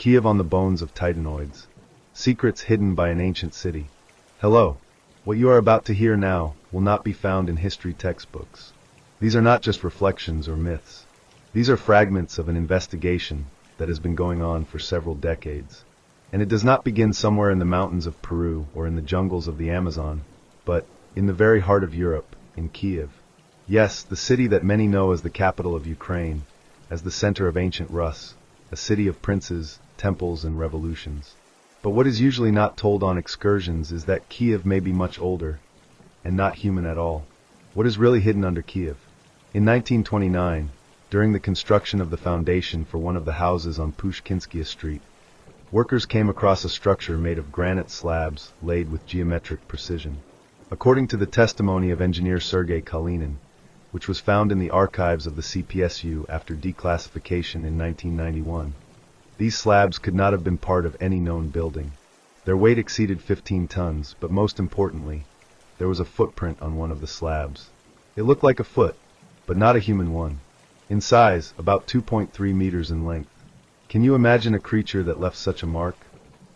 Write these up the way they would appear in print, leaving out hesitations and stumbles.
Kyiv on the bones of titanoids. Secrets hidden by an ancient city. Hello. What you are about to hear now will not be found in history textbooks. These are not just reflections or myths. These are fragments of an investigation that has been going on for several decades. And it does not begin somewhere in the mountains of Peru or in the jungles of the Amazon, but in the very heart of Europe, in Kyiv. Yes, the city that many know as the capital of Ukraine, as the center of ancient Rus, a city of princes, temples, and revolutions. But what is usually not told on excursions is that Kyiv may be much older, and not human at all. What is really hidden under Kyiv? In 1929, during the construction of the foundation for one of the houses on Pushkinskia Street, workers came across a structure made of granite slabs laid with geometric precision. According to the testimony of engineer Sergei Kalinin, which was found in the archives of the CPSU after declassification in 1991, these slabs could not have been part of any known building. Their weight exceeded 15 tons, but most importantly, there was a footprint on one of the slabs. It looked like a foot, but not a human one. In size, about 2.3 meters in length. Can you imagine a creature that left such a mark?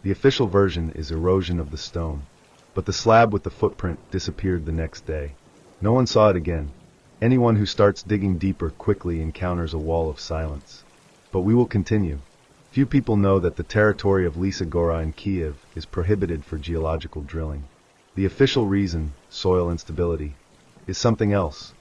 The official version is erosion of the stone, but the slab with the footprint disappeared the next day. No one saw it again. Anyone who starts digging deeper quickly encounters a wall of silence. But we will continue. Few people know that the territory of Lisa Gora in Kyiv is prohibited for geological drilling. The official reason, soil instability, is something else.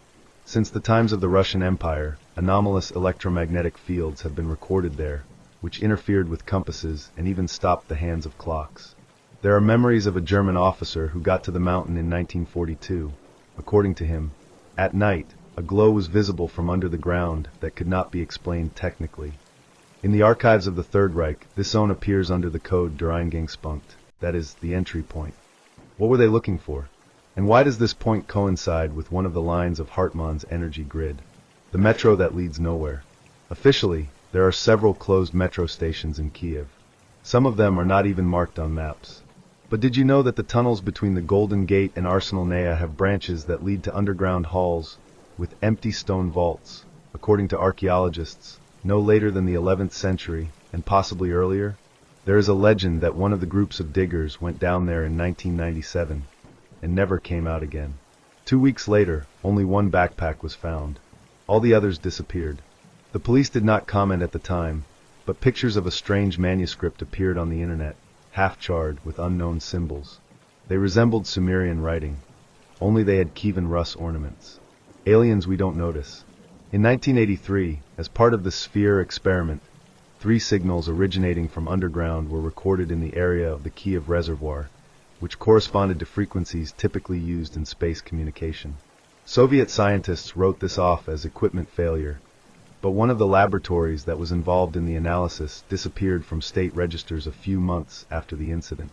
Since the times of the Russian Empire, anomalous electromagnetic fields have been recorded there, which interfered with compasses and even stopped the hands of clocks. There are memories of a German officer who got to the mountain in 1942. According to him, at night, a glow was visible from under the ground that could not be explained technically. In the archives of the Third Reich, this zone appears under the code Durchgangspunkt, that is, the entry point. What were they looking for? And why does this point coincide with one of the lines of Hartmann's energy grid, the metro that leads nowhere? Officially, there are several closed metro stations in Kyiv. Some of them are not even marked on maps. But did you know that the tunnels between the Golden Gate and Arsenal Nea have branches that lead to underground halls with empty stone vaults, according to archaeologists, no later than the 11th century, and possibly earlier? There is a legend that one of the groups of diggers went down there in 1997 and never came out again. 2 weeks later, only one backpack was found. All the others disappeared. The police did not comment at the time, but pictures of a strange manuscript appeared on the internet, half-charred with unknown symbols. They resembled Sumerian writing, only they had Kievan Rus ornaments. Aliens we don't notice. In 1983, as part of the Sphere experiment, 3 signals originating from underground were recorded in the area of the Kyiv Reservoir, which corresponded to frequencies typically used in space communication. Soviet scientists wrote this off as equipment failure, but one of the laboratories that was involved in the analysis disappeared from state registers a few months after the incident.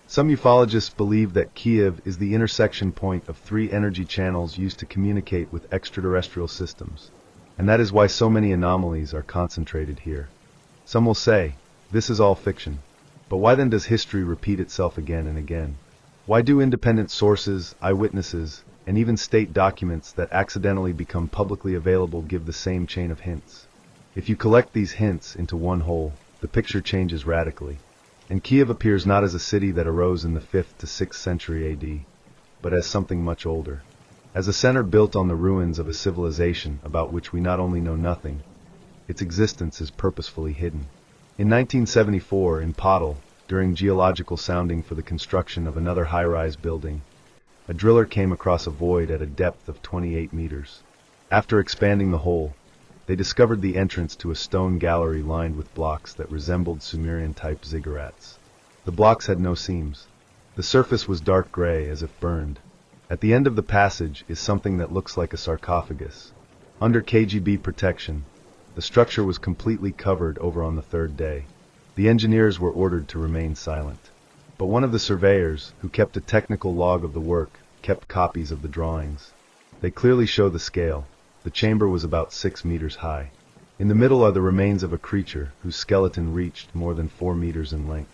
Some ufologists believe that Kyiv is the intersection point of 3 energy channels used to communicate with extraterrestrial systems, and that is why so many anomalies are concentrated here. Some will say, this is all fiction. But why then does history repeat itself again and again? Why do independent sources, eyewitnesses, and even state documents that accidentally become publicly available give the same chain of hints? If you collect these hints into one whole, the picture changes radically. And Kyiv appears not as a city that arose in the 5th to 6th century AD, but as something much older. As a center built on the ruins of a civilization about which we not only know nothing, its existence is purposefully hidden. In 1974, in Podol, during geological sounding for the construction of another high-rise building, a driller came across a void at a depth of 28 meters. After expanding the hole, they discovered the entrance to a stone gallery lined with blocks that resembled Sumerian-type ziggurats. The blocks had no seams. The surface was dark gray as if burned. At the end of the passage is something that looks like a sarcophagus. Under KGB protection, the structure was completely covered over on the 3rd day. The engineers were ordered to remain silent. But one of the surveyors, who kept a technical log of the work, kept copies of the drawings. They clearly show the scale. The chamber was about 6 meters high. In the middle are the remains of a creature whose skeleton reached more than 4 meters in length.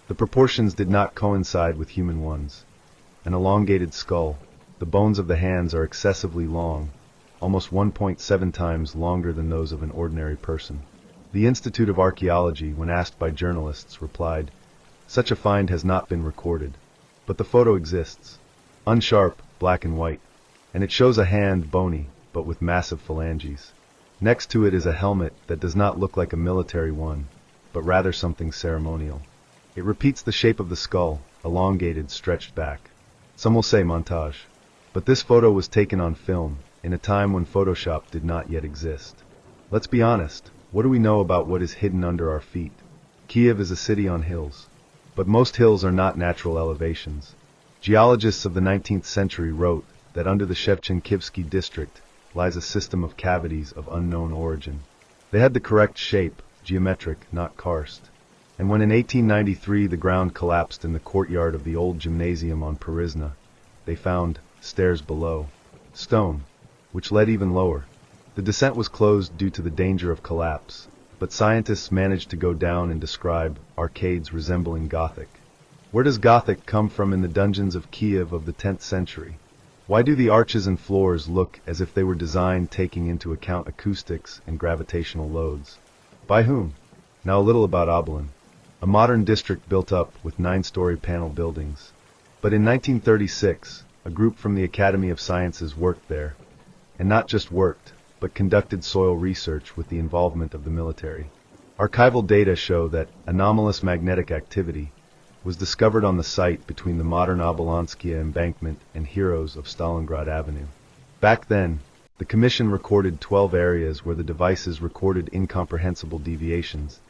The proportions did not coincide with human ones. An elongated skull. The bones of the hands are excessively long, almost 1.7 times longer than those of an ordinary person. The Institute of Archaeology, when asked by journalists, replied, "Such a find has not been recorded. But the photo exists. Unsharp, black and white. And it shows a hand, bony, but with massive phalanges. Next to it is a helmet that does not look like a military one, but rather something ceremonial. It repeats the shape of the skull, elongated, stretched back. Some will say montage. But this photo was taken on film, in a time when Photoshop did not yet exist. Let's be honest, what do we know about what is hidden under our feet? Kyiv is a city on hills. But most hills are not natural elevations. Geologists of the 19th century wrote that under the Shevchenkivsky district lies a system of cavities of unknown origin. They had the correct shape, geometric, not karst. And when in 1893 the ground collapsed in the courtyard of the old gymnasium on Perizna, they found stairs below, stone, which led even lower. The descent was closed due to the danger of collapse, but scientists managed to go down and describe arcades resembling Gothic. Where does Gothic come from in the dungeons of Kyiv of the 10th century? Why do the arches and floors look as if they were designed taking into account acoustics and gravitational loads? By whom? Now a little about Obolin, a modern district built up with 9-story panel buildings. But in 1936, a group from the Academy of Sciences worked there, and not just worked, but conducted soil research with the involvement of the military. Archival data show that anomalous magnetic activity was discovered on the site between the modern Obolonskia embankment and Heroes of Stalingrad Avenue. Back then, the commission recorded 12 areas where the devices recorded incomprehensible deviations,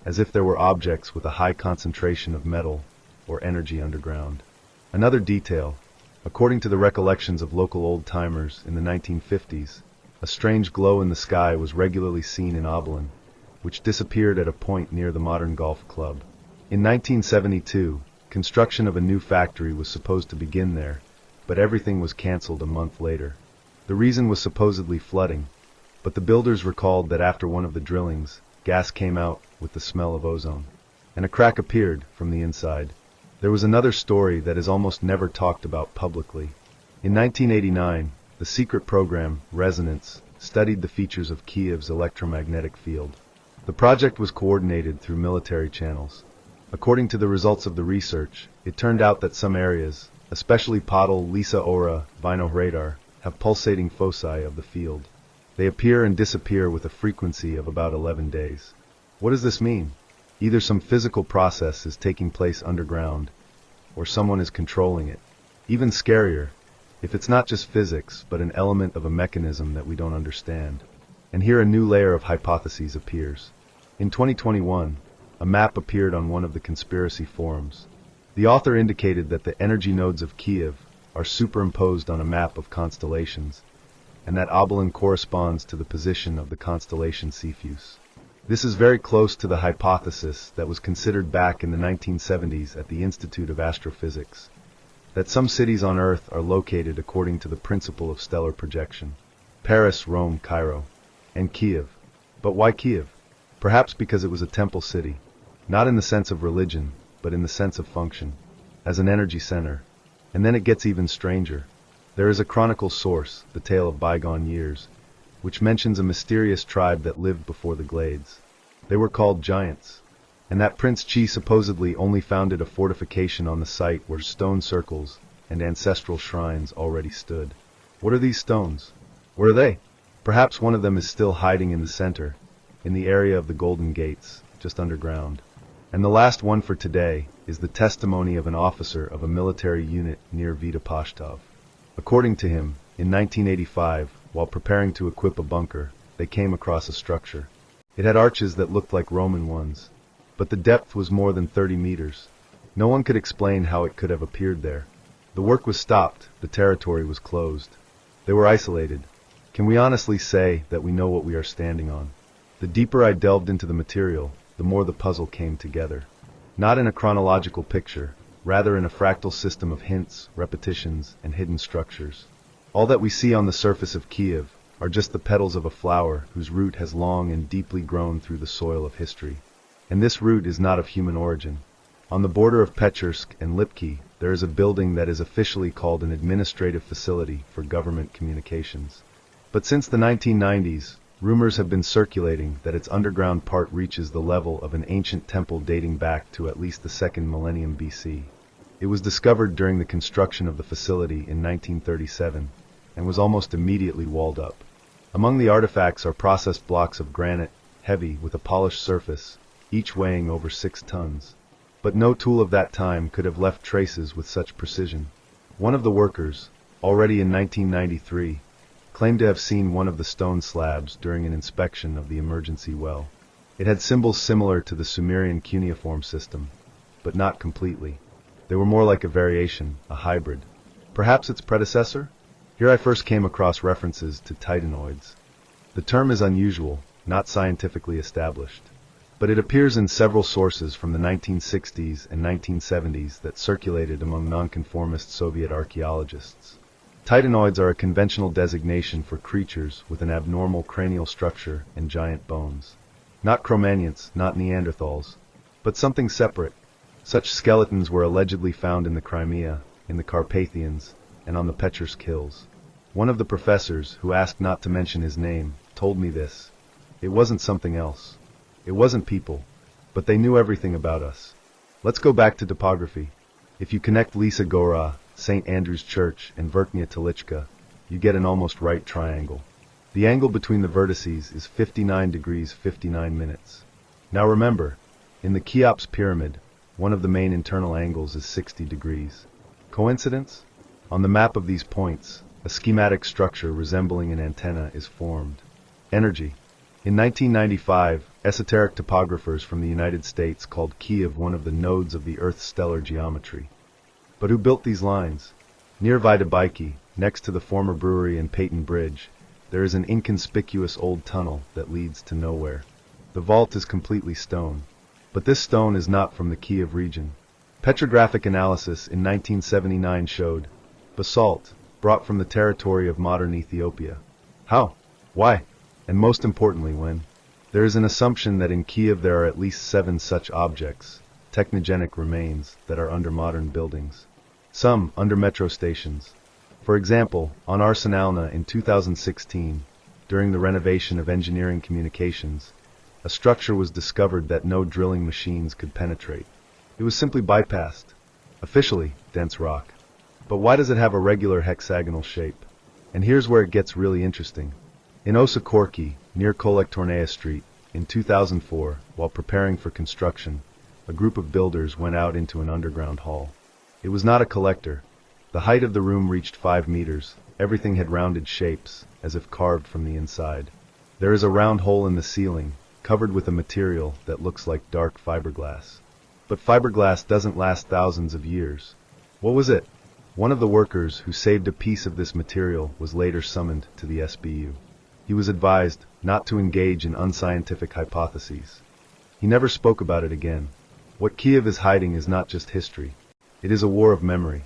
as if there were objects with a high concentration of metal or energy underground. Another detail, according to the recollections of local old-timers in the 1950s, a strange glow in the sky was regularly seen in Obolin, which disappeared at a point near the modern golf club. In 1972, construction of a new factory was supposed to begin there, but everything was cancelled a month later. The reason was supposedly flooding, but the builders recalled that after one of the drillings, gas came out with the smell of ozone, and a crack appeared from the inside. There was another story that is almost never talked about publicly. In 1989, the secret program, Resonance, studied the features of Kyiv's electromagnetic field. The project was coordinated through military channels. According to the results of the research, it turned out that some areas, especially Podol, Lisa Ora, Vinohradar, have pulsating foci of the field. They appear and disappear with a frequency of about 11 days. What does this mean? Either some physical process is taking place underground, or someone is controlling it. Even scarier, if it's not just physics, but an element of a mechanism that we don't understand. And here a new layer of hypotheses appears. In 2021, a map appeared on one of the conspiracy forums. The author indicated that the energy nodes of Kyiv are superimposed on a map of constellations, and that Obolin corresponds to the position of the constellation Cepheus. This is very close to the hypothesis that was considered back in the 1970s at the Institute of Astrophysics, that some cities on Earth are located according to the principle of stellar projection. Paris, Rome, Cairo, and Kyiv. But why Kyiv? Perhaps because it was a temple city, not in the sense of religion, but in the sense of function, as an energy center. And then it gets even stranger. There is a chronicle source, the tale of bygone years, which mentions a mysterious tribe that lived before the glades. They were called giants, and that Prince Chi supposedly only founded a fortification on the site where stone circles and ancestral shrines already stood. What are these stones? Where are they? Perhaps one of them is still hiding in the center, in the area of the Golden Gates, just underground. And the last one for today is the testimony of an officer of a military unit near Vitopashtov. According to him, in 1985, while preparing to equip a bunker, they came across a structure. It had arches that looked like Roman ones, but the depth was more than 30 meters. No one could explain how it could have appeared there. The work was stopped, the territory was closed. They were isolated. Can we honestly say that we know what we are standing on? The deeper I delved into the material, the more the puzzle came together. Not in a chronological picture, rather in a fractal system of hints, repetitions, and hidden structures. All that we see on the surface of Kyiv are just the petals of a flower whose root has long and deeply grown through the soil of history. And this root is not of human origin. On the border of Petchersk and Lipki, there is a building that is officially called an administrative facility for government communications. But since the 1990s, Rumors have been circulating that its underground part reaches the level of an ancient temple dating back to at least the 2nd millennium BC. It was discovered during the construction of the facility in 1937 and was almost immediately walled up. Among the artifacts are processed blocks of granite, heavy with a polished surface, each weighing over 6 tons. But no tool of that time could have left traces with such precision. One of the workers, already in 1993, claimed to have seen one of the stone slabs during an inspection of the emergency well. It had symbols similar to the Sumerian cuneiform system, but not completely. They were more like a variation, a hybrid. Perhaps its predecessor? Here I first came across references to titanoids. The term is unusual, not scientifically established, but it appears in several sources from the 1960s and 1970s that circulated among nonconformist Soviet archaeologists. Titanoids are a conventional designation for creatures with an abnormal cranial structure and giant bones. Not Cro-Magnons, not Neanderthals, but something separate. Such skeletons were allegedly found in the Crimea, in the Carpathians, and on the Petchersk Hills. One of the professors, who asked not to mention his name, told me this. It wasn't something else. It wasn't people, but they knew everything about us. Let's go back to topography. If you connect Lisa Gora, St. Andrew's Church, and Verkhnya Telichka, you get an almost right triangle. The angle between the vertices is 59 degrees 59 minutes. Now remember, in the Cheops pyramid, one of the main internal angles is 60 degrees. Coincidence? On the map of these points, a schematic structure resembling an antenna is formed. Energy. In 1995, esoteric topographers from the United States called Kyiv one of the nodes of the Earth's stellar geometry. But who built these lines? Near Vydabyki, next to the former brewery and Peyton Bridge, there is an inconspicuous old tunnel that leads to nowhere. The vault is completely stone. But this stone is not from the Kyiv region. Petrographic analysis in 1979 showed basalt, brought from the territory of modern Ethiopia. How? Why? And most importantly, when? There is an assumption that in Kyiv there are at least 7 such objects, technogenic remains, that are under modern buildings. Some under metro stations. For example, on Arsenalna in 2016, during the renovation of engineering communications, a structure was discovered that no drilling machines could penetrate. It was simply bypassed. Officially, dense rock. But why does it have a regular hexagonal shape? And here's where it gets really interesting. In Osakorki, near Kolektornaya Street, in 2004, while preparing for construction, a group of builders went out into an underground hall. It was not a collector. The height of the room reached 5 meters. Everything had rounded shapes, as if carved from the inside. There is a round hole in the ceiling, covered with a material that looks like dark fiberglass. But fiberglass doesn't last thousands of years. What was it? One of the workers who saved a piece of this material was later summoned to the SBU. He was advised not to engage in unscientific hypotheses. He never spoke about it again. What Kyiv is hiding is not just history. It is a war of memory.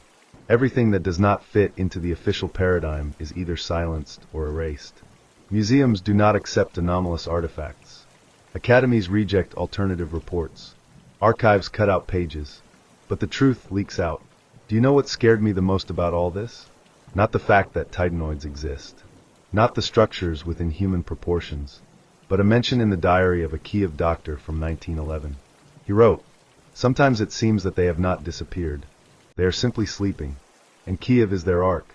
Everything that does not fit into the official paradigm is either silenced or erased. Museums do not accept anomalous artifacts. Academies reject alternative reports. Archives cut out pages. But the truth leaks out. Do you know what scared me the most about all this? Not the fact that titanoids exist. Not the structures within human proportions. But a mention in the diary of a Kyiv doctor from 1911. He wrote, "Sometimes it seems that they have not disappeared. They are simply sleeping. And Kyiv is their ark."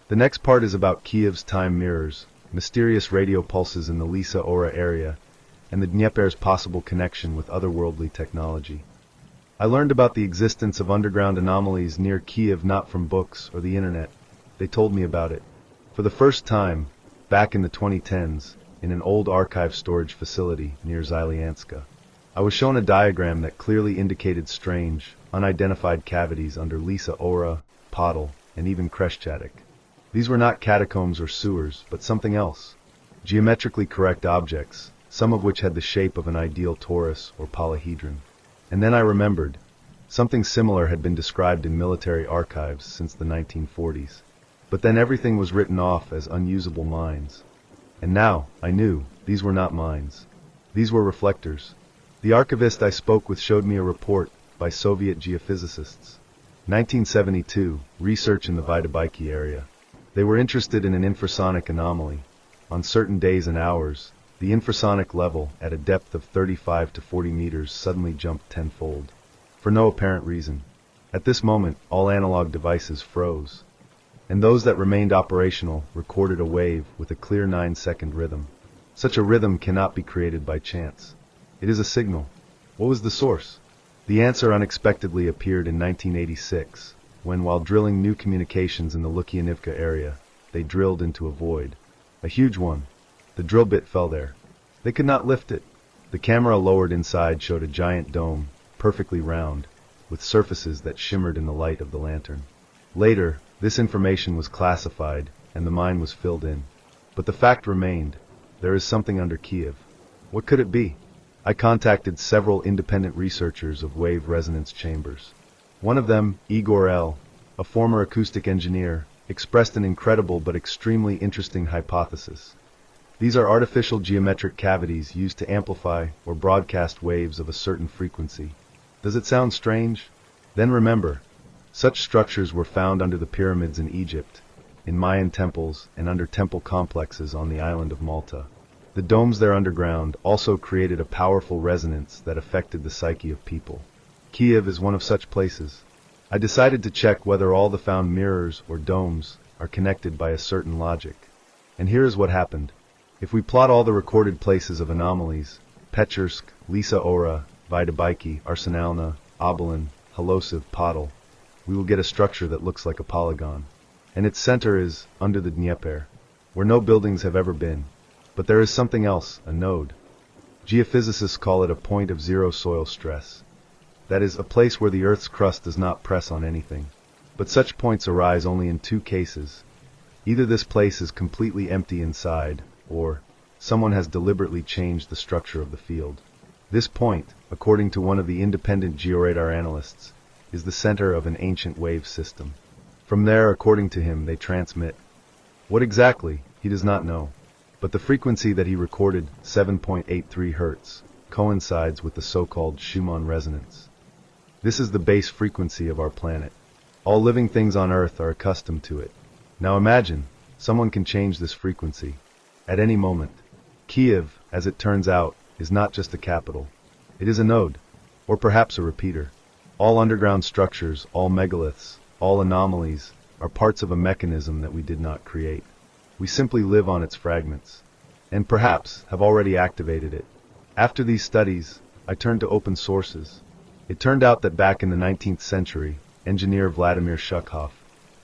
The next part is about Kyiv's time mirrors, mysterious radio pulses in the Lisa Ora area, and the Dnieper's possible connection with otherworldly technology. I learned about the existence of underground anomalies near Kyiv not from books or the internet. They told me about it. For the first time, back in the 2010s, in an old archive storage facility near Zylyanska. I was shown a diagram that clearly indicated strange, unidentified cavities under Lisa Ora, Podol, and even Kreshchatik. These were not catacombs or sewers, but something else. Geometrically correct objects, some of which had the shape of an ideal torus or polyhedron. And then I remembered, something similar had been described in military archives since the 1940s. But then everything was written off as unusable mines. And now, I knew, these were not mines. These were reflectors. The archivist I spoke with showed me a report by Soviet geophysicists. 1972, research in the Vydabyki area. They were interested in an infrasonic anomaly. On certain days and hours, The infrasonic level, at a depth of 35 to 40 meters, suddenly jumped tenfold. For no apparent reason. At this moment, all analog devices froze. And those that remained operational recorded a wave with a clear 9-second rhythm. Such a rhythm cannot be created by chance. It is a signal. What was the source? The answer unexpectedly appeared in 1986, when, while drilling new communications in the Lukyanivka area, they drilled into a void. A huge one. The drill bit fell there. They could not lift it. The camera lowered inside showed a giant dome, perfectly round, with surfaces that shimmered in the light of the lantern. Later, this information was classified, and the mine was filled in. But the fact remained. There is something under Kyiv. What could it be? I contacted several independent researchers of wave resonance chambers. One of them, Igor L., a former acoustic engineer, expressed an incredible but extremely interesting hypothesis. These are artificial geometric cavities used to amplify or broadcast waves of a certain frequency. Does it sound strange? Then remember, such structures were found under the pyramids in Egypt, in Mayan temples, and under temple complexes on the island of Malta. The domes there underground also created a powerful resonance that affected the psyche of people. Kyiv is one of such places. I decided to check whether all the found mirrors or domes are connected by a certain logic. And here is what happened. If we plot all the recorded places of anomalies, Pechersk, Lisa Ora, Vidabaiki, Arsenalna, Obolin, Halosiv, Podol, we will get a structure that looks like a polygon. And its center is under the Dnieper, where no buildings have ever been. But there is something else, a node. Geophysicists call it a point of zero soil stress. That is, a place where the Earth's crust does not press on anything. But such points arise only in two cases. Either this place is completely empty inside, or someone has deliberately changed the structure of the field. This point, according to one of the independent georadar analysts, is the center of an ancient wave system. From there, according to him, they transmit. What exactly, he does not know. But the frequency that he recorded, 7.83 Hz, coincides with the so-called Schumann resonance. This is the base frequency of our planet. All living things on Earth are accustomed to it. Now imagine, someone can change this frequency. At any moment. Kyiv, as it turns out, is not just a capital. It is a node, or perhaps a repeater. All underground structures, all megaliths, all anomalies, are parts of a mechanism that we did not create. We simply live on its fragments, and perhaps have already activated it. After these studies, I turned to open sources. It turned out that back in the 19th century, engineer Vladimir Shukhov,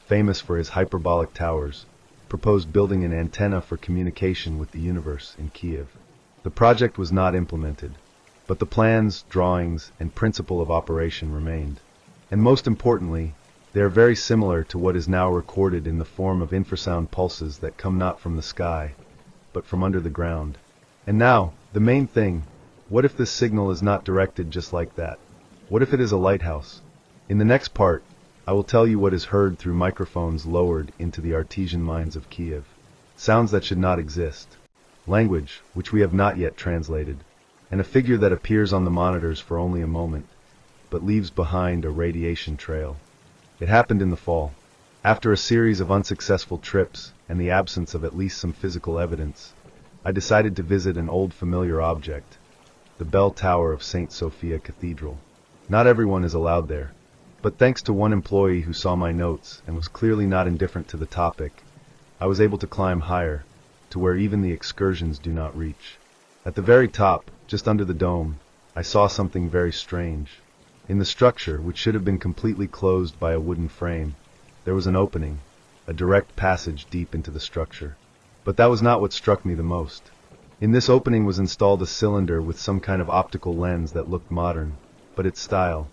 famous for his hyperbolic towers, proposed building an antenna for communication with the universe in Kyiv. The project was not implemented, but the plans, drawings, and principle of operation remained. And most importantly, they are very similar to what is now recorded in the form of infrasound pulses that come not from the sky, but from under the ground. And now, the main thing, what if this signal is not directed just like that? What if it is a lighthouse? In the next part, I will tell you what is heard through microphones lowered into the artesian mines of Kyiv. Sounds that should not exist. Language, which we have not yet translated. And a figure that appears on the monitors for only a moment, but leaves behind a radiation trail. It happened in the fall. After a series of unsuccessful trips and the absence of at least some physical evidence, I decided to visit an old familiar object, the bell tower of St. Sophia Cathedral. Not everyone is allowed there. But thanks to one employee who saw my notes and was clearly not indifferent to the topic, I was able to climb higher, to where even the excursions do not reach. At the very top, just under the dome, I saw something very strange. In the structure, which should have been completely closed by a wooden frame, there was an opening, a direct passage deep into the structure. But that was not what struck me the most. In this opening was installed a cylinder with some kind of optical lens that looked modern, but its style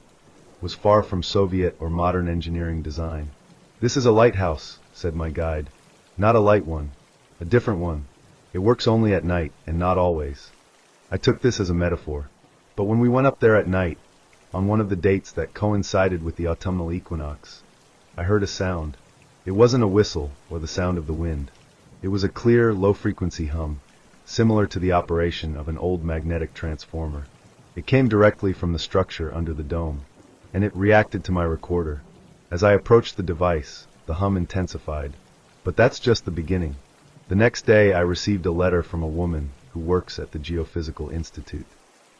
was far from Soviet or modern engineering design. "This is a lighthouse," said my guide. "Not a light one. A different one. It works only at night, and not always." I took this as a metaphor. But when we went up there at night, on one of the dates that coincided with the autumnal equinox, I heard a sound. It wasn't a whistle or the sound of the wind. It was a clear, low-frequency hum, similar to the operation of an old magnetic transformer. It came directly from the structure under the dome, and it reacted to my recorder. As I approached the device, the hum intensified. But that's just the beginning. The next day I received a letter from a woman who works at the Geophysical Institute.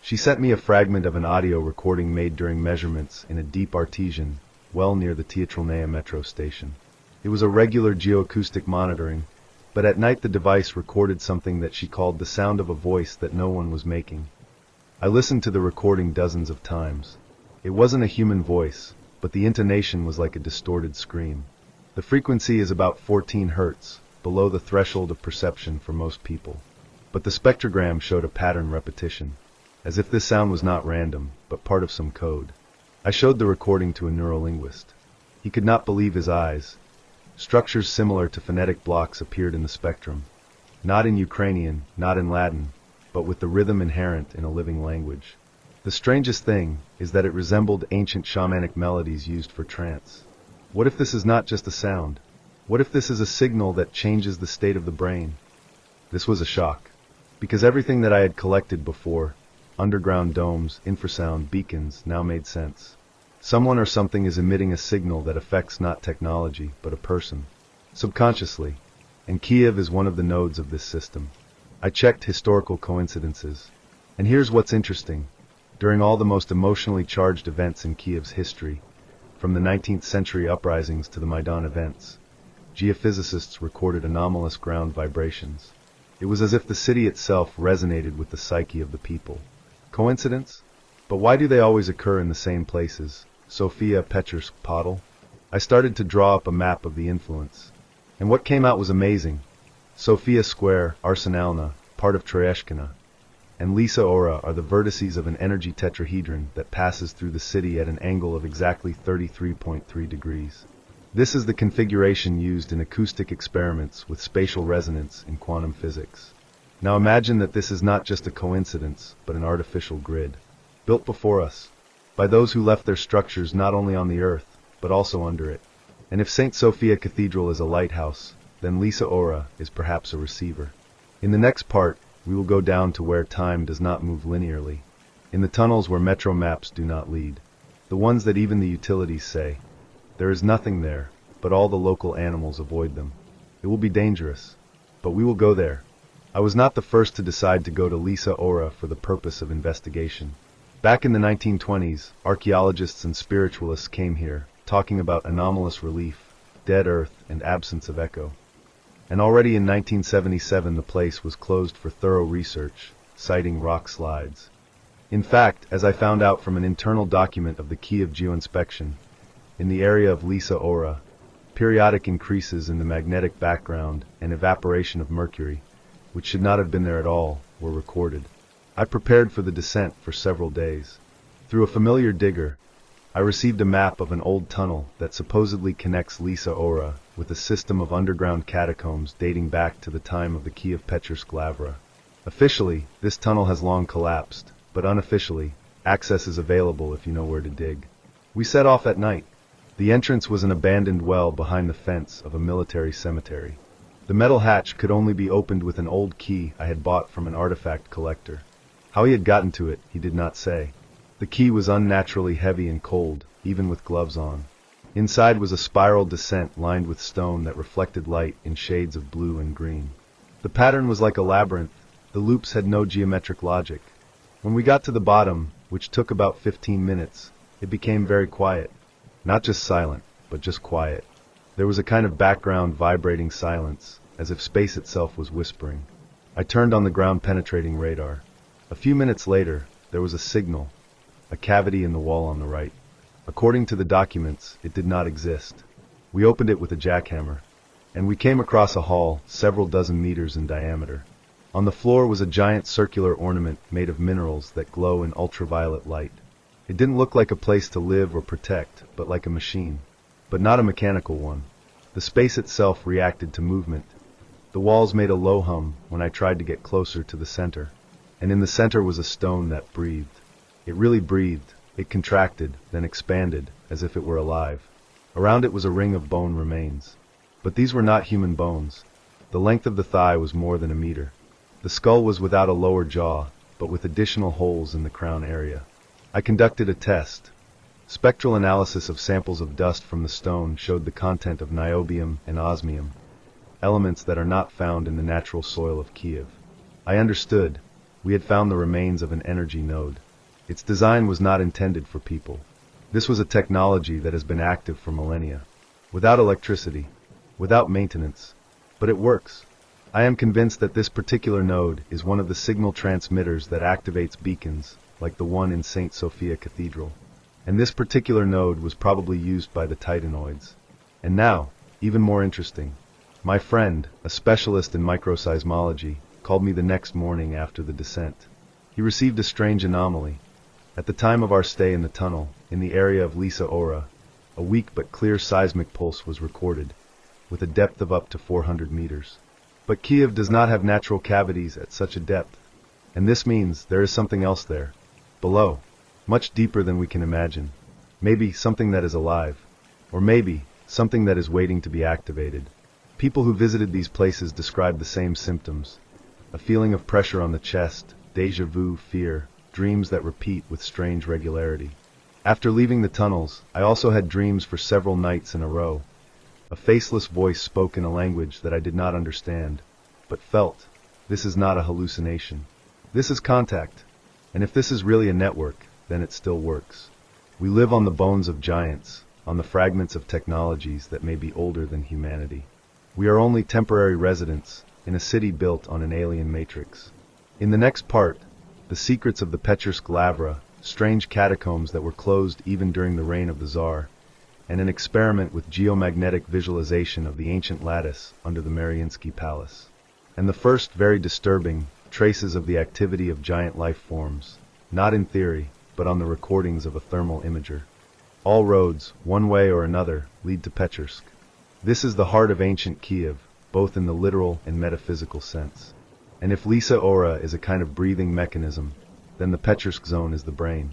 She sent me a fragment of an audio recording made during measurements in a deep artesian, well near the Tyatralnaya metro station. It was a regular geoacoustic monitoring, but at night the device recorded something that she called the sound of a voice that no one was making. I listened to the recording dozens of times. It wasn't a human voice, but the intonation was like a distorted scream. The frequency is about 14 Hz, below the threshold of perception for most people. But the spectrogram showed a pattern repetition, as if this sound was not random, but part of some code. I showed the recording to a neurolinguist. He could not believe his eyes. Structures similar to phonetic blocks appeared in the spectrum. Not in Ukrainian, not in Latin, but with the rhythm inherent in a living language. The strangest thing is that it resembled ancient shamanic melodies used for trance. What if this is not just a sound? What if this is a signal that changes the state of the brain? This was a shock, because everything that I had collected before, underground domes, infrasound, beacons, now made sense. Someone or something is emitting a signal that affects not technology, but a person, subconsciously, and Kyiv is one of the nodes of this system. I checked historical coincidences, and here's what's interesting. During all the most emotionally charged events in Kyiv's history, from the 19th century uprisings to the Maidan events, geophysicists recorded anomalous ground vibrations. It was as if the city itself resonated with the psyche of the people. Coincidence? But why do they always occur in the same places? Sofia, Pechersk, Podol? I started to draw up a map of the influence. And what came out was amazing. Sofia Square, Arsenalna, part of Troyeshkina, and Lisa Ora are the vertices of an energy tetrahedron that passes through the city at an angle of exactly 33.3 degrees. This is the configuration used in acoustic experiments with spatial resonance in quantum physics. Now imagine that this is not just a coincidence, but an artificial grid, built before us, by those who left their structures not only on the earth, but also under it. And if St. Sophia Cathedral is a lighthouse, then Lisa Ora is perhaps a receiver. In the next part, we will go down to where time does not move linearly, in the tunnels where metro maps do not lead, the ones that even the utilities say, there is nothing there, but all the local animals avoid them. It will be dangerous, but we will go there. I was not the first to decide to go to Lisa Ora for the purpose of investigation. Back in the 1920s, archaeologists and spiritualists came here, talking about anomalous relief, dead earth, and absence of echo. And already in 1977 the place was closed for thorough research, citing rock slides. In fact, as I found out from an internal document of the Kyiv Geoinspection, in the area of Lisa Ora, periodic increases in the magnetic background and evaporation of mercury, which should not have been there at all, were recorded. I prepared for the descent for several days. Through a familiar digger, I received a map of an old tunnel that supposedly connects Lisa Ora with a system of underground catacombs dating back to the time of the Kyiv-Pechersk Lavra. Officially, this tunnel has long collapsed, but unofficially, access is available if you know where to dig. We set off at night. The entrance was an abandoned well behind the fence of a military cemetery. The metal hatch could only be opened with an old key I had bought from an artifact collector. How he had gotten to it, he did not say. The key was unnaturally heavy and cold, even with gloves on. Inside was a spiral descent lined with stone that reflected light in shades of blue and green. The pattern was like a labyrinth. The loops had no geometric logic. When we got to the bottom, which took about 15 minutes, it became very quiet. Not just silent, but just quiet. There was a kind of background vibrating silence, as if space itself was whispering. I turned on the ground-penetrating radar. A few minutes later, there was a signal, a cavity in the wall on the right. According to the documents, it did not exist. We opened it with a jackhammer, and we came across a hall several dozen meters in diameter. On the floor was a giant circular ornament made of minerals that glow in ultraviolet light. It didn't look like a place to live or protect, but like a machine. But not a mechanical one. The space itself reacted to movement. The walls made a low hum when I tried to get closer to the center. And in the center was a stone that breathed. It really breathed. It contracted, then expanded, as if it were alive. Around it was a ring of bone remains. But these were not human bones. The length of the thigh was more than a meter. The skull was without a lower jaw, but with additional holes in the crown area. I conducted a test. Spectral analysis of samples of dust from the stone showed the content of niobium and osmium, elements that are not found in the natural soil of Kyiv. I understood. We had found the remains of an energy node. Its design was not intended for people. This was a technology that has been active for millennia. Without electricity, without maintenance. But it works. I am convinced that this particular node is one of the signal transmitters that activates beacons, like the one in St. Sophia Cathedral. And this particular node was probably used by the titanoids. And now, even more interesting, my friend, a specialist in microseismology, called me the next morning after the descent. He received a strange anomaly. At the time of our stay in the tunnel, in the area of Lisa Ora, a weak but clear seismic pulse was recorded, with a depth of up to 400 meters. But Kyiv does not have natural cavities at such a depth, and this means there is something else there, below, much deeper than we can imagine. Maybe something that is alive, or maybe something that is waiting to be activated. People who visited these places described the same symptoms: a feeling of pressure on the chest, déjà vu, fear, dreams that repeat with strange regularity. After leaving the tunnels, I also had dreams for several nights in a row. A faceless voice spoke in a language that I did not understand, but felt. This is not a hallucination. This is contact. And if this is really a network, then it still works. We live on the bones of giants, on the fragments of technologies that may be older than humanity. We are only temporary residents in a city built on an alien matrix. In the next part, the secrets of the Petchersk Lavra, strange catacombs that were closed even during the reign of the Tsar, and an experiment with geomagnetic visualization of the ancient lattice under the Mariinsky Palace. And the first, very disturbing, traces of the activity of giant life forms, not in theory, but on the recordings of a thermal imager. All roads, one way or another, lead to Petchersk. This is the heart of ancient Kyiv, both in the literal and metaphysical sense. And if Lisa Ora is a kind of breathing mechanism, then the Petchersk zone is the brain,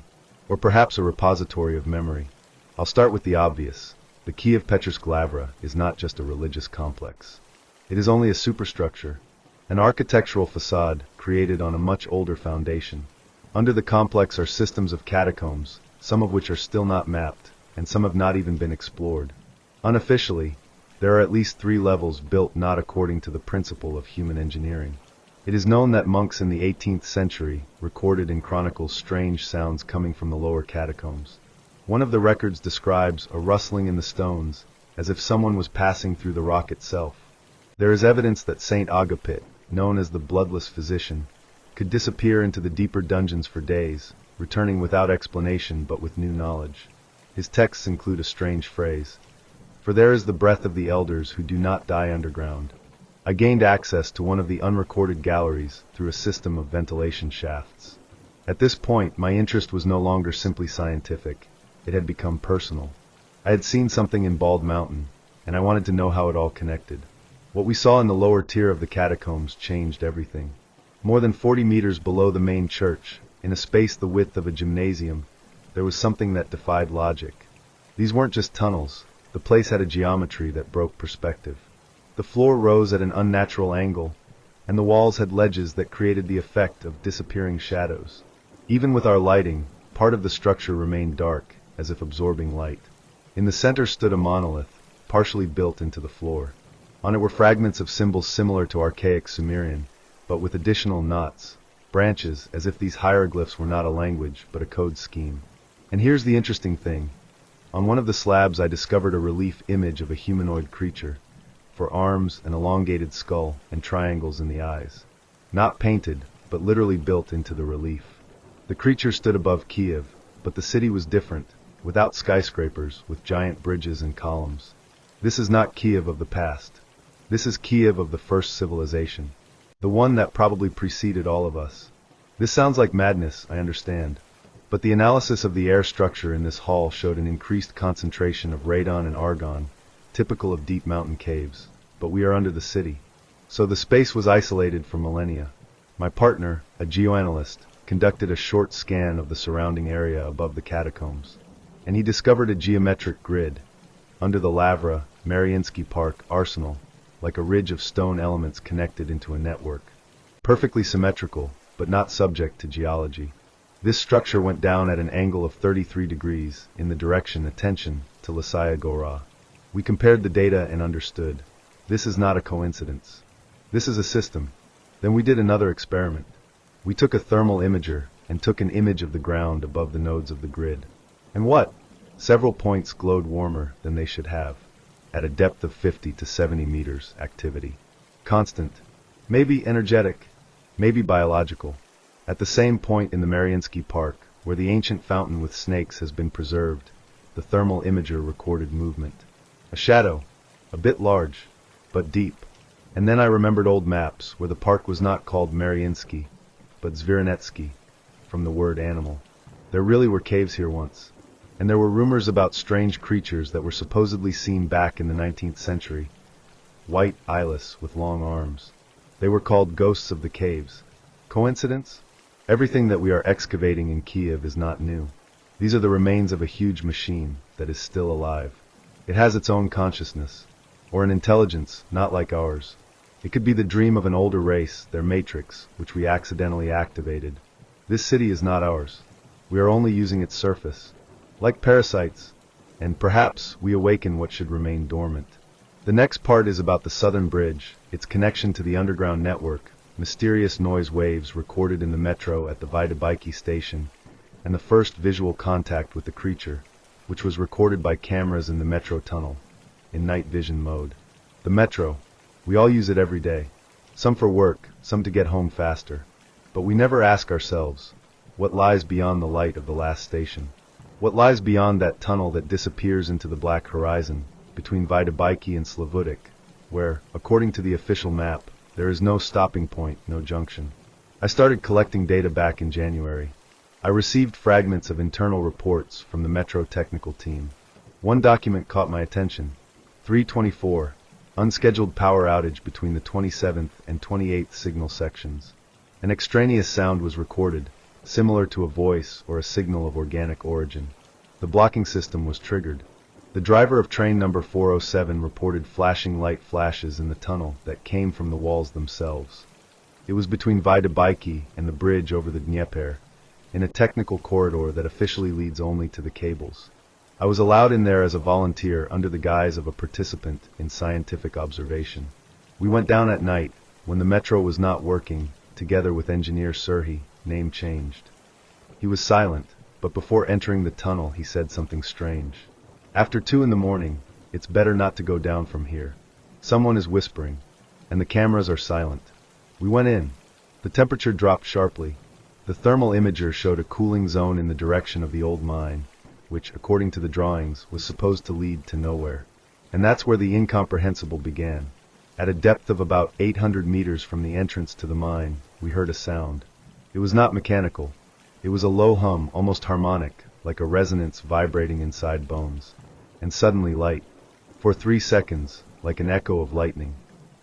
or perhaps a repository of memory. I'll start with the obvious. The Kyiv-Petchersk Lavra is not just a religious complex. It is only a superstructure, an architectural facade created on a much older foundation. Under the complex are systems of catacombs, some of which are still not mapped, and some have not even been explored. Unofficially, there are at least 3 levels built not according to the principle of human engineering. It is known that monks in the 18th century recorded in chronicles strange sounds coming from the lower catacombs. One of the records describes a rustling in the stones, as if someone was passing through the rock itself. There is evidence that Saint Agapit, known as the bloodless physician, could disappear into the deeper dungeons for days, returning without explanation but with new knowledge. His texts include a strange phrase: "For there is the breath of the elders who do not die underground." I gained access to one of the unrecorded galleries through a system of ventilation shafts. At this point, my interest was no longer simply scientific. It had become personal. I had seen something in Bald Mountain, and I wanted to know how it all connected. What we saw in the lower tier of the catacombs changed everything. More than 40 meters below the main church, in a space the width of a gymnasium, there was something that defied logic. These weren't just tunnels. The place had a geometry that broke perspective. The floor rose at an unnatural angle, and the walls had ledges that created the effect of disappearing shadows. Even with our lighting, part of the structure remained dark, as if absorbing light. In the center stood a monolith, partially built into the floor. On it were fragments of symbols similar to archaic Sumerian, but with additional knots, branches, as if these hieroglyphs were not a language, but a code scheme. And here's the interesting thing. On one of the slabs I discovered a relief image of a humanoid creature, for arms, an elongated skull, and triangles in the eyes. Not painted, but literally built into the relief. The creature stood above Kyiv, but the city was different, without skyscrapers, with giant bridges and columns. This is not Kyiv of the past. This is Kyiv of the first civilization. The one that probably preceded all of us. This sounds like madness, I understand. But the analysis of the air structure in this hall showed an increased concentration of radon and argon, typical of deep mountain caves. But we are under the city. So the space was isolated for millennia. My partner, a geoanalyst, conducted a short scan of the surrounding area above the catacombs, and he discovered a geometric grid, under the Lavra, Mariinsky Park, Arsenal, like a ridge of stone elements connected into a network. Perfectly symmetrical, but not subject to geology. This structure went down at an angle of 33 degrees in the direction attention to Lisaya Gora. We compared the data and understood. This is not a coincidence. This is a system. Then we did another experiment. We took a thermal imager and took an image of the ground above the nodes of the grid. And what? Several points glowed warmer than they should have, at a depth of 50 to 70 meters activity. Constant. Maybe energetic. Maybe biological. At the same point in the Mariinsky Park, where the ancient fountain with snakes has been preserved, the thermal imager recorded movement. A shadow, a bit large, but deep. And then I remembered old maps where the park was not called Mariinsky, but Zvironetsky, from the word animal. There really were caves here once, and there were rumors about strange creatures that were supposedly seen back in the 19th century. White eyeless with long arms. They were called ghosts of the caves. Coincidence? Everything that we are excavating in Kyiv is not new. These are the remains of a huge machine that is still alive. It has its own consciousness, or an intelligence not like ours. It could be the dream of an older race, their matrix, which we accidentally activated. This city is not ours. We are only using its surface. Like parasites, and perhaps we awaken what should remain dormant. The next part is about the southern bridge, its connection to the underground network, mysterious noise waves recorded in the metro at the Vydabyki station, and the first visual contact with the creature, which was recorded by cameras in the metro tunnel, in night vision mode. The metro, we all use it every day. Some for work, some to get home faster. But we never ask ourselves, what lies beyond the light of the last station? What lies beyond that tunnel that disappears into the black horizon, between Vydabyki and Slavudik, where, according to the official map, there is no stopping point, no junction. I started collecting data back in January. I received fragments of internal reports from the Metro technical team. One document caught my attention. 324, unscheduled power outage between the 27th and 28th signal sections. An extraneous sound was recorded, similar to a voice or a signal of organic origin. The blocking system was triggered. The driver of train number 407 reported flashing light flashes in the tunnel that came from the walls themselves. It was between Vydabyki and the bridge over the Dnieper, in a technical corridor that officially leads only to the cables. I was allowed in there as a volunteer under the guise of a participant in scientific observation. We went down at night, when the metro was not working, together with engineer Serhiy, name changed. He was silent, but before entering the tunnel he said something strange. After 2 in the morning, it's better not to go down from here. Someone is whispering, and the cameras are silent. We went in. The temperature dropped sharply. The thermal imager showed a cooling zone in the direction of the old mine, which, according to the drawings, was supposed to lead to nowhere. And that's where the incomprehensible began. At a depth of about 800 meters from the entrance to the mine, we heard a sound. It was not mechanical. It was a low hum, almost harmonic, like a resonance vibrating inside bones. And suddenly light. For 3 seconds, like an echo of lightning.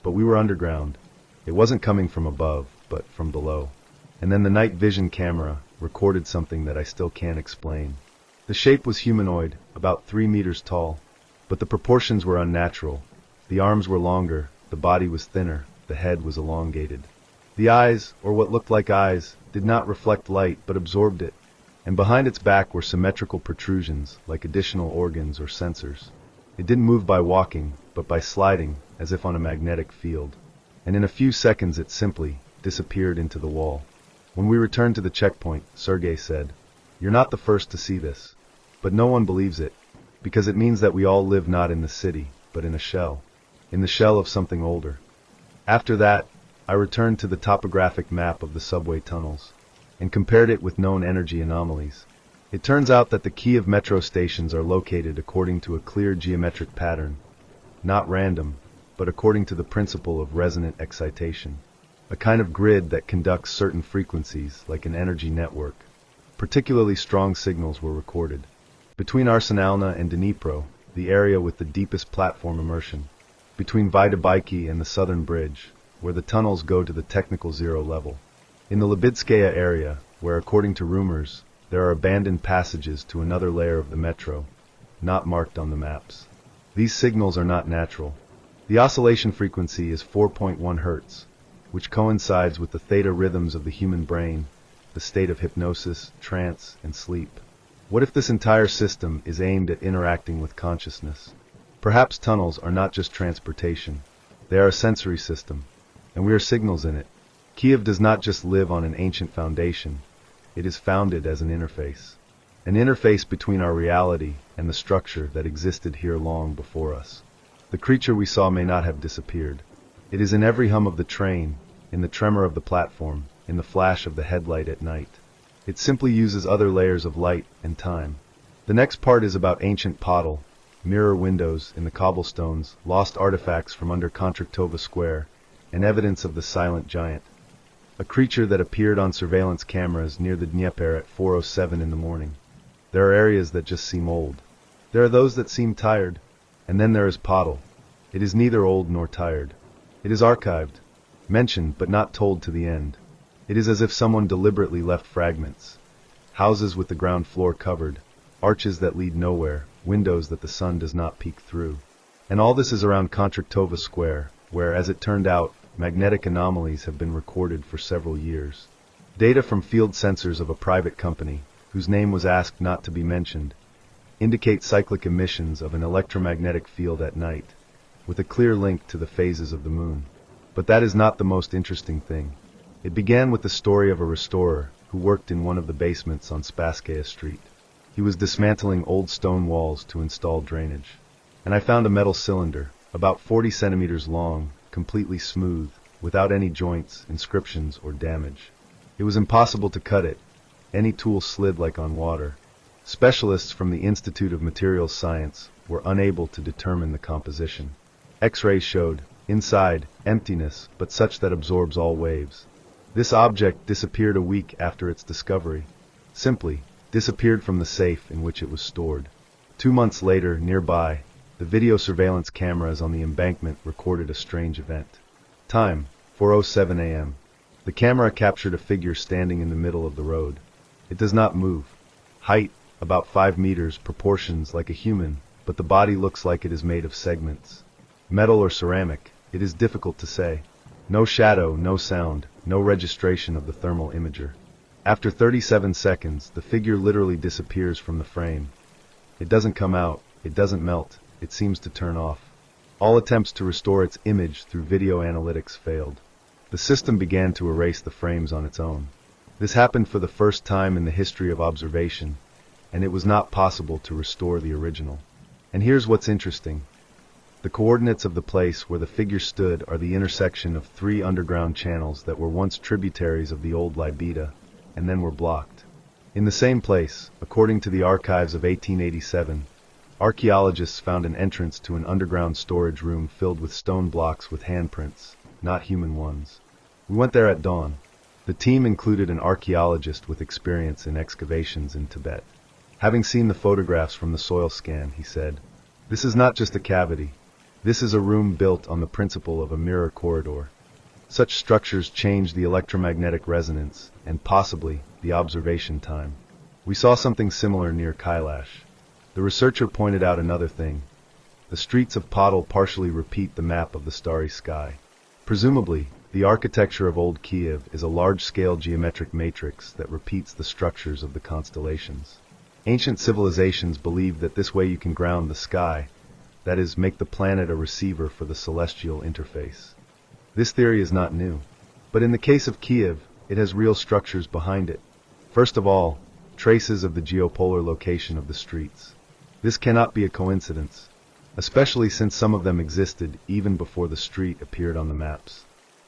But we were underground. It wasn't coming from above, but from below. And then the night vision camera recorded something that I still can't explain. The shape was humanoid, about 3 meters tall, but the proportions were unnatural. The arms were longer, the body was thinner, the head was elongated. The eyes, or what looked like eyes, did not reflect light but absorbed it, and behind its back were symmetrical protrusions, like additional organs or sensors. It didn't move by walking, but by sliding, as if on a magnetic field. And in a few seconds it simply disappeared into the wall. When we returned to the checkpoint, Sergey said, "You're not the first to see this. But no one believes it, because it means that we all live not in the city, but in a shell. In the shell of something older." After that, I returned to the topographic map of the subway tunnels, and compared it with known energy anomalies. It turns out that the Kyiv metro stations are located according to a clear geometric pattern, not random, but according to the principle of resonant excitation. A kind of grid that conducts certain frequencies, like an energy network. Particularly strong signals were recorded. Between Arsenalna and Dnipro, the area with the deepest platform immersion. Between Vydabyki and the southern bridge, where the tunnels go to the technical zero level. In the Lebedskaya area, where according to rumors, there are abandoned passages to another layer of the metro, not marked on the maps. These signals are not natural. The oscillation frequency is 4.1 Hz, which coincides with the theta rhythms of the human brain, the state of hypnosis, trance, and sleep. What if this entire system is aimed at interacting with consciousness? Perhaps tunnels are not just transportation. They are a sensory system, and we are signals in it. Kyiv does not just live on an ancient foundation, it is founded as an interface. An interface between our reality and the structure that existed here long before us. The creature we saw may not have disappeared. It is in every hum of the train, in the tremor of the platform, in the flash of the headlight at night. It simply uses other layers of light and time. The next part is about ancient pottle, mirror windows in the cobblestones, lost artifacts from under Kontraktova Square, and evidence of the silent giant. A creature that appeared on surveillance cameras near the Dnieper at 4:07 in the morning. There are areas that just seem old. There are those that seem tired. And then there is pottle. It is neither old nor tired. It is archived, mentioned but not told to the end. It is as if someone deliberately left fragments. Houses with the ground floor covered, arches that lead nowhere, windows that the sun does not peek through. And all this is around Kontraktova Square, where, as it turned out, magnetic anomalies have been recorded for several years. Data from field sensors of a private company, whose name was asked not to be mentioned, indicate cyclic emissions of an electromagnetic field at night, with a clear link to the phases of the moon. But that is not the most interesting thing. It began with the story of a restorer who worked in one of the basements on Spasskaya Street. He was dismantling old stone walls to install drainage. And I found a metal cylinder, about 40 centimeters long, completely smooth, without any joints, inscriptions, or damage. It was impossible to cut it. Any tool slid like on water. Specialists from the Institute of Materials Science were unable to determine the composition. X-rays showed, inside, emptiness, but such that absorbs all waves. This object disappeared a week after its discovery. Simply, disappeared from the safe in which it was stored. 2 months later, nearby, the video surveillance cameras on the embankment recorded a strange event. Time, 4:07 a.m. The camera captured a figure standing in the middle of the road. It does not move. Height, about 5 meters, proportions like a human, but the body looks like it is made of segments. Metal or ceramic, it is difficult to say. No shadow, no sound, no registration of the thermal imager. After 37 seconds, the figure literally disappears from the frame. It doesn't come out, it doesn't melt, it seems to turn off. All attempts to restore its image through video analytics failed. The system began to erase the frames on its own. This happened for the first time in the history of observation, and it was not possible to restore the original. And here's what's interesting. The coordinates of the place where the figure stood are the intersection of 3 underground channels that were once tributaries of the old Libeda, and then were blocked. In the same place, according to the archives of 1887, archaeologists found an entrance to an underground storage room filled with stone blocks with handprints, not human ones. We went there at dawn. The team included an archaeologist with experience in excavations in Tibet. Having seen the photographs from the soil scan, he said, "This is not just a cavity. This is a room built on the principle of a mirror corridor." Such structures change the electromagnetic resonance and possibly the observation time. We saw something similar near Kailash. The researcher pointed out another thing. The streets of Podol partially repeat the map of the starry sky. Presumably, the architecture of old Kyiv is a large-scale geometric matrix that repeats the structures of the constellations. Ancient civilizations believed that this way you can ground the sky, that is, make the planet a receiver for the celestial interface. This theory is not new. But in the case of Kyiv, it has real structures behind it. First of all, traces of the geopolar location of the streets. This cannot be a coincidence, especially since some of them existed even before the street appeared on the maps.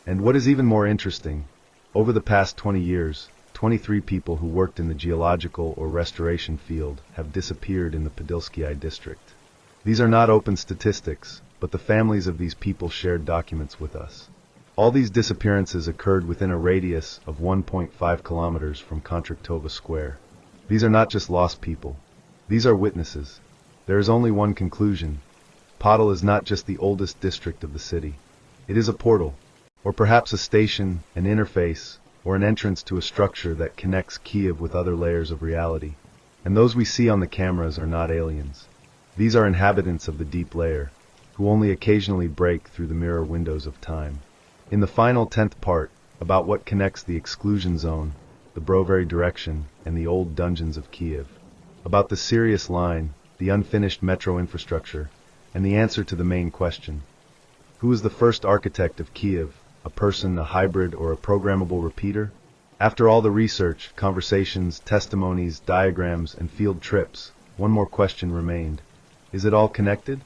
And what is even more interesting, over the past 20 years, 23 people who worked in the geological or restoration field have disappeared in the Podilskyi district. These are not open statistics, but the families of these people shared documents with us. All these disappearances occurred within a radius of 1.5 kilometers from Kontraktova Square. These are not just lost people. These are witnesses. There is only one conclusion. Podol is not just the oldest district of the city. It is a portal, or perhaps a station, an interface, or an entrance to a structure that connects Kyiv with other layers of reality. And those we see on the cameras are not aliens. These are inhabitants of the deep layer, who only occasionally break through the mirror windows of time. In the final 10th part, about what connects the exclusion zone, the Brovary direction, and the old dungeons of Kyiv, about the Sirius line, the unfinished metro infrastructure, and the answer to the main question. Who was the first architect of Kyiv, A person, a hybrid, or a programmable repeater? After all the research, conversations, testimonies, diagrams, and field trips, one more question remained. Is it all connected?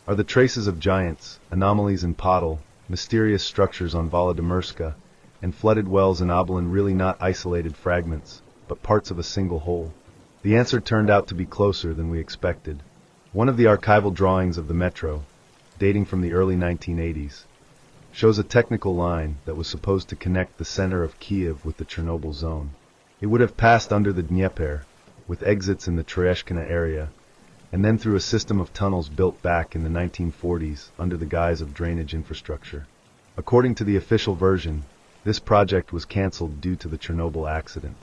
Are the traces of giants, anomalies in Podol, mysterious structures on Volodymyrska, and flooded wells in Obolin really not isolated fragments, but parts of a single whole? The answer turned out to be closer than we expected. One of the archival drawings of the metro, dating from the early 1980s, shows a technical line that was supposed to connect the center of Kyiv with the Chernobyl zone. It would have passed under the Dnieper, with exits in the Tereshkina area, and then through a system of tunnels built back in the 1940s under the guise of drainage infrastructure. According to the official version, this project was cancelled due to the Chernobyl accident.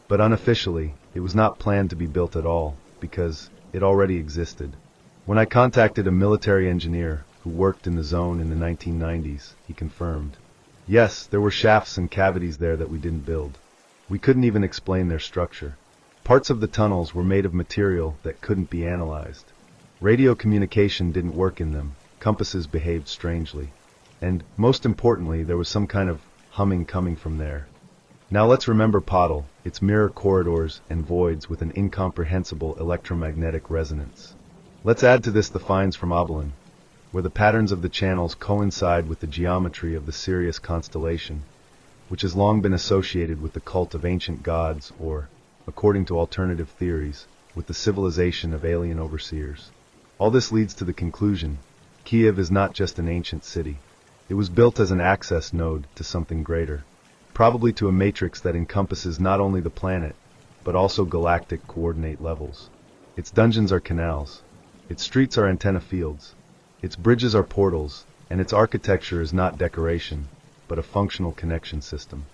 But unofficially, it was not planned to be built at all, because it already existed. When I contacted a military engineer who worked in the zone in the 1990s, he confirmed. Yes, there were shafts and cavities there that we didn't build. We couldn't even explain their structure. Parts of the tunnels were made of material that couldn't be analyzed. Radio communication didn't work in them, compasses behaved strangely. And, most importantly, there was some kind of humming coming from there. Now let's remember Podol, its mirror corridors and voids with an incomprehensible electromagnetic resonance. Let's add to this the finds from Obolin, where the patterns of the channels coincide with the geometry of the Sirius constellation, which has long been associated with the cult of ancient gods or, according to alternative theories, with the civilization of alien overseers. All this leads to the conclusion, Kyiv is not just an ancient city. It was built as an access node to something greater, probably to a matrix that encompasses not only the planet, but also galactic coordinate levels. Its dungeons are canals, its streets are antenna fields, its bridges are portals, and its architecture is not decoration, but a functional connection system.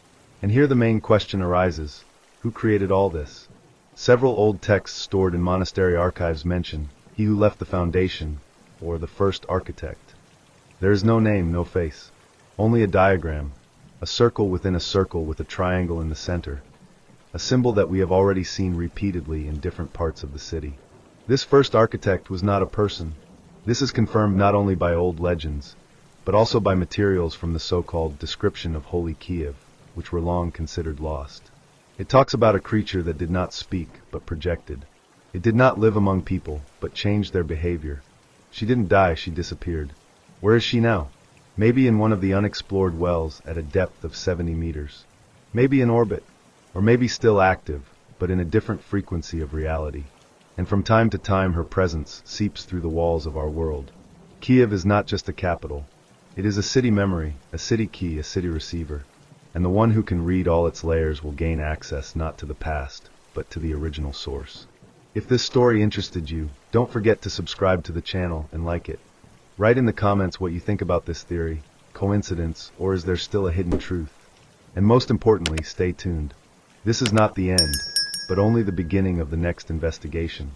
And here the main question arises. Who created all this? Several old texts stored in monastery archives mention he who left the foundation, or the first architect. There is no name, no face. Only a diagram, a circle within a circle with a triangle in the center, a symbol that we have already seen repeatedly in different parts of the city. This first architect was not a person. This is confirmed not only by old legends, but also by materials from the so-called description of Holy Kyiv, which were long considered lost. It talks about a creature that did not speak, but projected. It did not live among people, but changed their behavior. She didn't die, she disappeared. Where is she now? Maybe in one of the unexplored wells at a depth of 70 meters. Maybe in orbit, or maybe still active, but in a different frequency of reality. And from time to time her presence seeps through the walls of our world. Kyiv is not just a capital. It is a city memory, a city key, a city receiver. And the one who can read all its layers will gain access not to the past, but to the original source. If this story interested you, don't forget to subscribe to the channel and like it. Write in the comments what you think about this theory, coincidence, or is there still a hidden truth? And most importantly, stay tuned. This is not the end, but only the beginning of the next investigation.